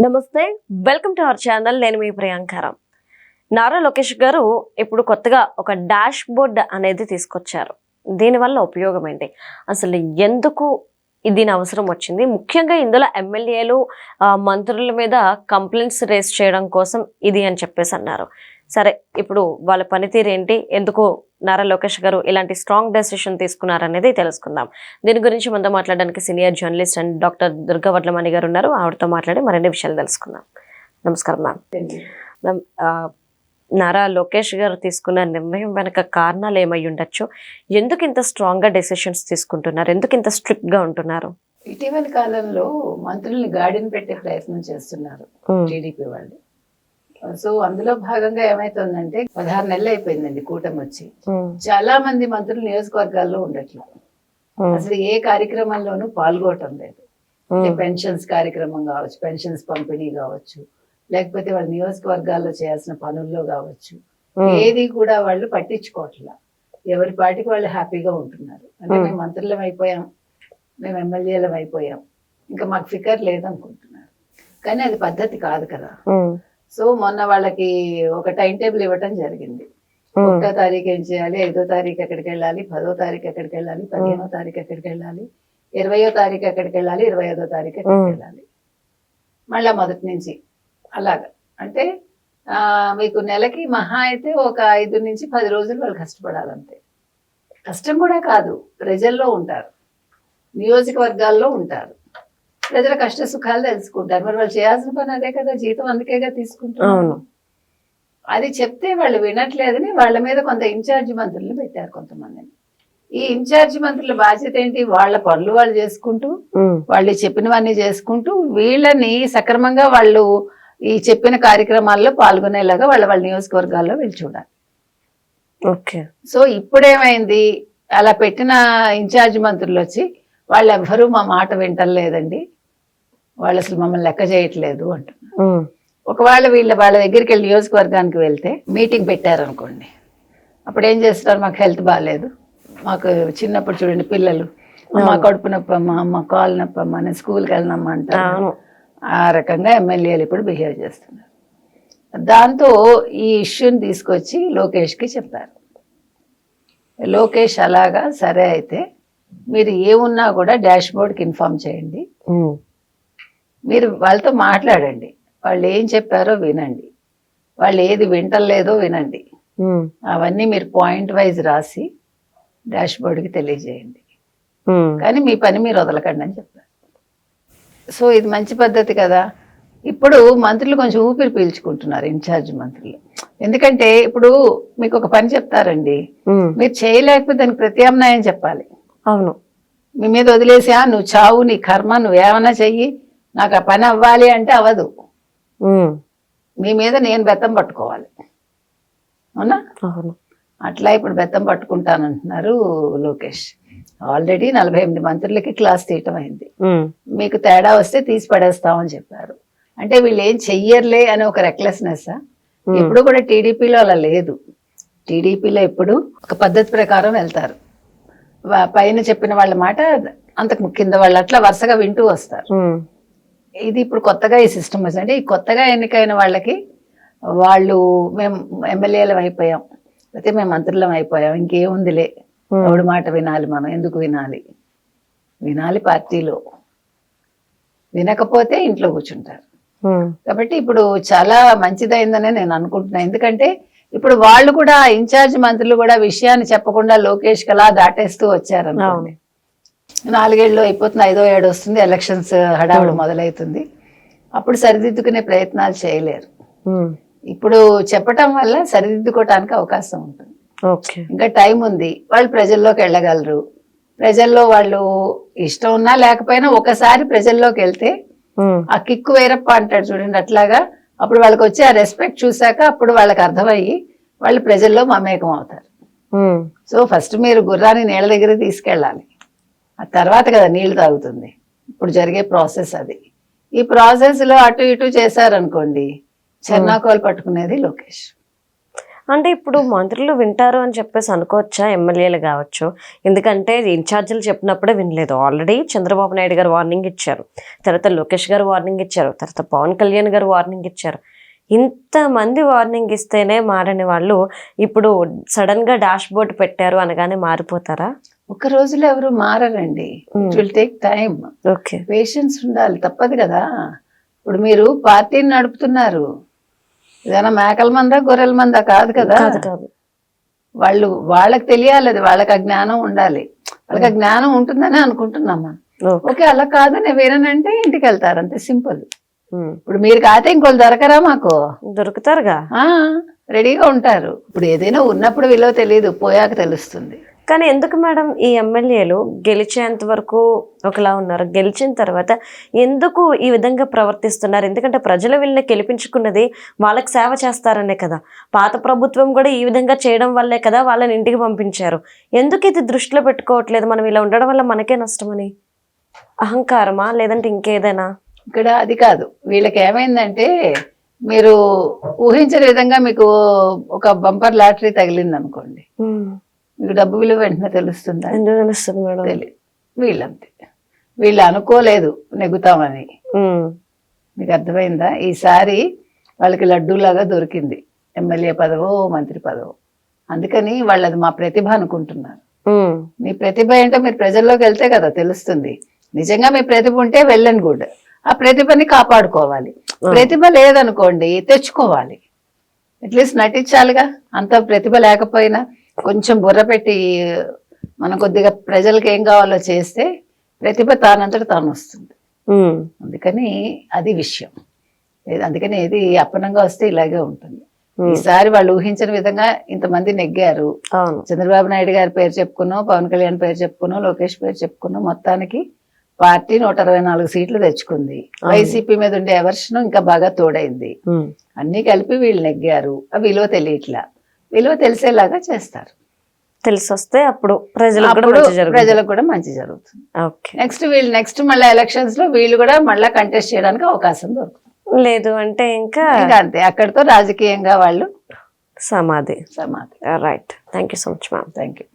నమస్తే, welcome to our channel. నేను మీ ప్రియాంకారం. నారా లోకేష్ గారు ఇప్పుడు కొత్తగా ఒక డాష్ బోర్డ్ అనేది తీసుకొచ్చారు. దీనివల్ల ఉపయోగం ఏంటి, అసలు ఎందుకు దీని అవసరం వచ్చింది, ముఖ్యంగా ఇందులో ఎమ్మెల్యేలు మంత్రుల మీద కంప్లైంట్స్ రేస్ చేయడం కోసం ఇది అని చెప్పేసి అన్నారు. సరే, ఇప్పుడు వాళ్ళ పనితీరు ఏంటి, ఎందుకు నారా లోకేష్ గారు ఇలాంటి స్ట్రాంగ్ డెసిషన్ తీసుకున్నారనేది తెలుసుకుందాం. దీని గురించి మనతో మాట్లాడడానికి senior journalist and doctor Durga Vadlamani గారు ఉన్నారు. ఆవిడతో మాట్లాడి మరిన్ని విషయాలు తెలుసుకుందాం. నమస్కారం మ్యామ్. మ్యామ్, నారా లోకేష్ గారు తీసుకున్న నిర్ణయం వెనక కారణాలు ఏమై ఉండొచ్చు, ఎందుకు ఇంత స్ట్రాంగ్గా డెసిషన్స్ తీసుకుంటున్నారు, ఎందుకు ఇంత స్ట్రిక్ట్గా ఉంటున్నారు? ఇటీవల కాలంలో మంత్రుల్ని గాడిని పెట్టే ప్రయత్నం చేస్తున్నారు టీడీపీ వాళ్ళు. సో అందులో భాగంగా ఏమైతుందంటే 16 నెలలు అయిపోయిందండి కూటమి వచ్చి. చాలా మంది మంత్రులు నియోజకవర్గాల్లో ఉండట్లేదు, అసలు ఏ కార్యక్రమంలోనూ పాల్గొనటం లేదు. పెన్షన్స్ కార్యక్రమం కావచ్చు, పెన్షన్స్ పంపిణీ కావచ్చు, లేకపోతే వాళ్ళ నియోజకవర్గాల్లో చేయాల్సిన పనుల్లో కావచ్చు, ఏది కూడా వాళ్ళు పట్టించుకోవట్లా. ఎవరి పాటికి వాళ్ళు హ్యాపీగా ఉంటున్నారు. అంటే మేము మంత్రులం అయిపోయాం, మేము ఎమ్మెల్యేలం అయిపోయాం, ఇంకా మాకు ఫికర్ లేదనుకుంటున్నారు. కానీ అది పద్ధతి కాదు కదా. సో మొన్న వాళ్ళకి ఒక టైం టేబుల్ ఇవ్వటం జరిగింది. 1వ తారీఖు ఏం చేయాలి, 5వ తారీఖు ఎక్కడికి వెళ్ళాలి, 10వ తారీఖు ఎక్కడికి వెళ్ళాలి, 15వ తారీఖు ఎక్కడికి వెళ్ళాలి, 20వ తారీఖు ఎక్కడికి వెళ్ళాలి, 25వ తారీఖు ఎక్కడికి వెళ్ళాలి, మళ్ళా మొదటి నుంచి అలాగా. అంటే మీకు నెలకి మహా అయితే ఒక 5 నుంచి 10 రోజులు వాళ్ళు కష్టపడాలంతే. కష్టం కూడా కాదు, ప్రజల్లో ఉంటారు, నియోజకవర్గాల్లో ఉంటారు, ప్రజల కష్ట సుఖాలు తెలుసుకుంటారు. మరి వాళ్ళు చేయాల్సిన పని అదే కదా, జీతం అందుకేగా తీసుకుంటారు. అది చెప్తే వాళ్ళు వినట్లేదని వాళ్ళ మీద కొంత ఇన్ఛార్జి మంత్రులు పెట్టారు కొంతమందిని. ఈ ఇన్ఛార్జి మంత్రుల బాధ్యత ఏంటి, వాళ్ళ పనులు వాళ్ళు చేసుకుంటూ, వాళ్ళు చెప్పినవన్నీ చేసుకుంటూ, వీళ్ళని సక్రమంగా వాళ్ళు ఈ చెప్పిన కార్యక్రమాల్లో పాల్గొనేలాగా వాళ్ళ నియోజకవర్గాల్లో వీళ్ళు చూడాలి. ఓకే. సో ఇప్పుడేమైంది, అలా పెట్టిన ఇన్ఛార్జి మంత్రులు వచ్చి వాళ్ళు ఎవ్వరూ మా మాట వింటలేదండి, వాళ్ళు అసలు మమ్మల్ని లెక్క చేయట్లేదు అంటున్నారు. ఒకవేళ వాళ్ళ దగ్గరికి వెళ్ళి నియోజకవర్గానికి వెళ్తే మీటింగ్ పెట్టారనుకోండి, అప్పుడు ఏం చేస్తారు, మాకు హెల్త్ బాగాలేదు, మాకు చిన్నప్పుడు చూడండి పిల్లలు మా కడుపు నొప్పమ్మా, అమ్మ కాలు నొప్పమ్మా, నేను స్కూల్కి వెళ్ళినమ్మా అంటారు. ఆ రకంగా ఎమ్మెల్యేలు ఇప్పుడు బిహేవ్ చేస్తున్నారు. దాంతో ఈ ఇష్యూని తీసుకొచ్చి లోకేష్కి చెప్పారు. లోకేష్ అలాగా, సరే అయితే మీరు ఏమున్నా కూడా డాష్ బోర్డ్కి ఇన్ఫార్మ్ చేయండి, మీరు వాళ్ళతో మాట్లాడండి, వాళ్ళు ఏం చెప్పారో వినండి, వాళ్ళు ఏది వింటలేదో వినండి, అవన్నీ మీరు పాయింట్ వైజ్ రాసి డాష్ బోర్డ్కి తెలియజేయండి, కానీ మీ పని మీరు వదలకండి అని చెప్పారు. సో ఇది మంచి పద్ధతి కదా. ఇప్పుడు మంత్రులు కొంచెం ఊపిరి పీల్చుకుంటున్నారు, ఇన్ఛార్జ్ మంత్రులు. ఎందుకంటే ఇప్పుడు మీకు ఒక పని చెప్తారండి, మీరు చేయలేకపోతే దానికి ప్రత్యామ్నాయం చెప్పాలి. అవును, మీ మీద వదిలేసా, నువ్వు చావు, నీ కర్మ, నువ్వేమన్నా చెయ్యి, నాకు ఆ పని అవ్వాలి అంటే అవ్వదు, మీ మీద నేను బెత్తం పట్టుకోవాలి. అవునా? అట్లా ఇప్పుడు బెత్తం పట్టుకుంటానంటున్నారు లోకేష్. ఆల్రెడీ 48 మంత్రులకి క్లాస్ తీయటం అయింది. మీకు తేడా వస్తే తీసి పడేస్తామని చెప్పారు. అంటే వీళ్ళు ఏం చెయ్యర్లే అని ఒక రెక్లెస్నెస్. ఎప్పుడు కూడా టీడీపీలో అలా లేదు. టీడీపీలో ఎప్పుడు ఒక పద్ధతి ప్రకారం వెళ్తారు, పైన చెప్పిన వాళ్ళ మాట అంతకు కింద వాళ్ళు అట్లా వరుసగా వింటూ వస్తారు. ఇది ఇప్పుడు కొత్తగా ఈ సిస్టమ్ వచ్చింది. అంటే ఈ కొత్తగా ఎన్నికైన వాళ్ళకి వాళ్ళు మేము ఎమ్మెల్యేలం అయిపోయాం, అయితే మేము మంత్రులం అయిపోయాం, ఇంకేముందిలే, ఎవడి మాట వినాలి, మనం ఎందుకు వినాలి, వినాలి పార్టీలో, వినకపోతే ఇంట్లో కూర్చుంటారు. కాబట్టి ఇప్పుడు చాలా మంచిదైందనే నేను అనుకుంటున్నాను. ఎందుకంటే ఇప్పుడు వాళ్ళు కూడా ఇన్ఛార్జ్ మంత్రులు కూడా విషయాన్ని చెప్పకుండా లోకేష్ కలా దాటేస్తూ వచ్చారు అనుకోండి. 4 ఏళ్ళు అయిపోతుంది, 5వ ఏడు వస్తుంది, ఎలక్షన్స్ హడావుడు మొదలవుతుంది, అప్పుడు సరిదిద్దుకునే ప్రయత్నాలు చేయలేరు. ఇప్పుడు చెప్పటం వల్ల సరిదిద్దుకోవటానికి అవకాశం ఉంటుంది. ఇంకా టైం ఉంది, వాళ్ళు ప్రజల్లోకి వెళ్ళగలరు. ప్రజల్లో వాళ్ళు ఇష్టం ఉన్నా లేకపోయినా ఒకసారి ప్రజల్లోకి వెళ్తే ఆ కిక్కు వేరప్ప అంటాడు చూడండి, అట్లాగా అప్పుడు వాళ్ళకి వచ్చి ఆ రెస్పెక్ట్ చూసాక అప్పుడు వాళ్ళకి అర్థమయ్యి వాళ్ళు ప్రజల్లో మమేకం అవుతారు. సో ఫస్ట్ మీరు గుర్రాన్ని నీళ్ళ దగ్గర తీసుకెళ్ళాలి, ఆ తర్వాత కదా నీళ్లు తాగుతుంది. ఇప్పుడు జరిగే ప్రాసెస్ అది. ఈ ప్రాసెస్ లో అటు ఇటు చేశారనుకోండి, చెన్నాకోలు పట్టుకునేది లోకేష్. అంటే ఇప్పుడు మంత్రులు వింటారు అని చెప్పేసి అనుకోవచ్చా, ఎమ్మెల్యేలు కావచ్చు? ఎందుకంటే ఇన్ఛార్జీలు చెప్పినప్పుడే వినలేదు. ఆల్రెడీ చంద్రబాబు నాయుడు గారు వార్నింగ్ ఇచ్చారు, తర్వాత లోకేష్ గారు వార్నింగ్ ఇచ్చారు, తర్వాత పవన్ కళ్యాణ్ గారు వార్నింగ్ ఇచ్చారు. ఇంతమంది వార్నింగ్ ఇస్తేనే మారని వాళ్ళు ఇప్పుడు సడన్ గా డాష్ బోర్డ్ పెట్టారు అనగానే మారిపోతారా? ఒక రోజులో ఎవరు మారరండి. It will take time. Okay, patience ఉండాలి, తప్పదు కదా. ఇప్పుడు మీరు పార్టీని నడుపుతున్నారు, ఏదైనా మేకల మందా గొర్రెల మందా కాదు కదా. కాదు కాదు. వాళ్ళకి తెలియాలి, అది వాళ్ళకి ఆ జ్ఞానం ఉండాలి. వాళ్ళకి ఆ జ్ఞానం ఉంటుందని అనుకుంటున్నామా? ఓకే, అలా కాదు నేను వేరేనంటే ఇంటికి వెళ్తారు, అంతే సింపుల్. ఇప్పుడు మీరు కాతే ఇంకోళ్ళు దొరకరా? మాకు దొరుకుతారుగా, రెడీగా ఉంటారు. ఇప్పుడు ఏదైనా ఉన్నప్పుడు విలువ తెలియదు, పోయాక తెలుస్తుంది. కానీ ఎందుకు మేడం ఈ ఎమ్మెల్యేలు గెలిచేంత వరకు ఒకలా ఉన్నారు, గెలిచిన తర్వాత ఎందుకు ఈ విధంగా ప్రవర్తిస్తున్నారు? ఎందుకంటే ప్రజలు వీళ్ళని గెలిపించుకున్నది వాళ్ళకి సేవ చేస్తారనే కదా. పాత ప్రభుత్వం కూడా ఈ విధంగా చేయడం వల్లే కదా వాళ్ళని ఇంటికి పంపించారు. ఎందుకు ఇది దృష్టిలో పెట్టుకోవట్లేదు? మనం ఇలా ఉండడం వల్ల మనకే నష్టమని అహంకారమా, లేదంటే ఇంకేదైనా? ఇక్కడ అది కాదు. వీళ్ళకి ఏమైందంటే, మీరు ఊహించని విధంగా మీకు ఒక బంపర్ లాటరీ తగిలింది అనుకోండి, మీకు డబ్బు విలువ వెంటనే తెలుస్తుందా? ఎందుకు తెలుస్తుంది మేడం? తెలియదు. వీళ్ళంతే, వీళ్ళు అనుకోలేదు నెగ్గుతామని. మీకు అర్థమైందా? ఈసారి వాళ్ళకి లడ్డూలాగా దొరికింది ఎమ్మెల్యే పదవో మంత్రి పదవో. అందుకని వాళ్ళు అది మా ప్రతిభ అనుకుంటున్నారు. మీ ప్రతిభ ఏంటో మీరు ప్రజల్లోకి వెళ్తే కదా తెలుస్తుంది. నిజంగా మీ ప్రతిభ ఉంటే వెల్ అండ్ గుడ్. ఆ ప్రతిభని కాపాడుకోవాలి. ప్రతిభ లేదనుకోండి, తెచ్చుకోవాలి. అట్లీస్ట్ నటించాలిగా. అంత ప్రతిభ లేకపోయినా కొంచెం బుర్ర పెట్టి మనం కొద్దిగా ప్రజలకు ఏం కావాలో చేస్తే ప్రతిభ తానంతట తాను వస్తుంది. అందుకని అది విషయం. అందుకని ఏది అప్పనంగా వస్తే ఇలాగే ఉంటుంది. ఈసారి వాళ్ళు ఊహించిన విధంగా ఇంతమంది నెగ్గారు. చంద్రబాబు నాయుడు గారి పేరు చెప్పుకున్నాం, పవన్ కళ్యాణ్ పేరు చెప్పుకున్నాం, లోకేష్ పేరు చెప్పుకున్నాం. మొత్తానికి పార్టీ 164 సీట్లు తెచ్చుకుంది. వైసీపీ మీద ఉండే ఎవర్షన్ ఇంకా బాగా తోడైంది. అన్ని కలిపి వీళ్ళు నెగ్గారు. ఆ విలువ తెలియట్లా. విలువ తెలిసేలాగా చేస్తారు. తెలిసి వస్తే అప్పుడు ప్రజలకు కూడా మంచి జరుగుతుంది. నెక్స్ట్ మళ్ళీ ఎలక్షన్స్ లో వీళ్ళు కూడా మళ్ళీ కంటెస్ట్ చేయడానికి అవకాశం దొరుకుతుంది. లేదు అంటే ఇంకా అంతే, అక్కడితో రాజకీయంగా వాళ్ళు సమాధి. సమాధి. Right. Thank you so much ma'am. Thank you.